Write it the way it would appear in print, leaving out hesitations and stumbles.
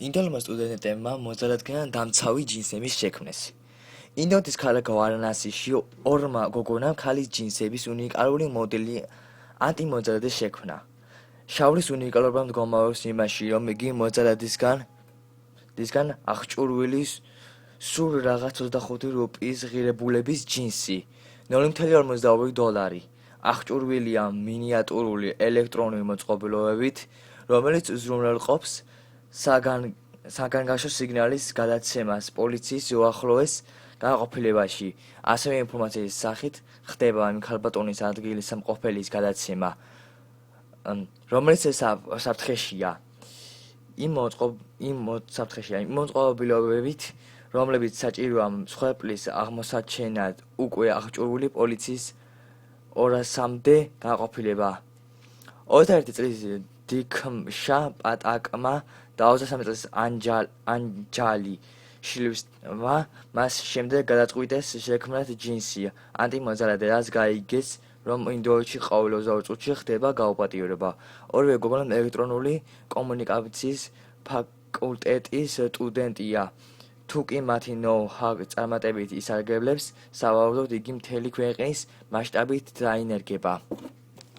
ინდოელმა სტუდენტებმა მოძალადდნენ დამცავი ჯინსების შექმნას. ინდოეთის ქალაქ ვარანასიში ორმა გოგონამ ქალის ჯინსების უნიკალური მოდელი ანტიმოძალადე შექმნა. შავრის უნიკალობა მდგომარეობს იმაში, რომ იგი მოძალადისგან აღჭურვილი სულ რაღაც 25 რუპიის ღირებულების ჯინსი, $0.42, აღჭურვილია მინიატურული ელექტრონული მოწყობილობებით, რომელიც უზრუნველყოფს საგანგაშო სიგნალის გადაცემას პოლიციის უახლოეს განყოფილებაში. ასევე ინფორმაციის სახით ხდება იმ ქალბატონის ადგილის სამყოფელის გადაცემა, რომელიც საფრთხეშია. იმ მოწყობილობებით, რომლებიც საჭიროა მსხვერპლის აღმოსაჩენად, უკვე აღჭურვილი პოლიციის 200-მდე განყოფილება. 21 წლის დიქმშა პატაკმა და 23 წლის ანჯალი შრიფტმა მას შემდეგ გადაწყვიტეს შექმნათ ჯინსი ანტიმოძალადე, რაც გაიგეს, რომ ინდოეთში ყოველ 20 წუთში ხდება გაუპატიურება. ორივე გოგონა ელექტრონული კომუნიკაციის ფაკულტეტის სტუდენტია. თუკი მათი ნოუ-ჰაუ წარმატებით ისარგებლებს, სავარაუდოდ იგი მთელი ქვეყნის მასშტაბით დაინერგება.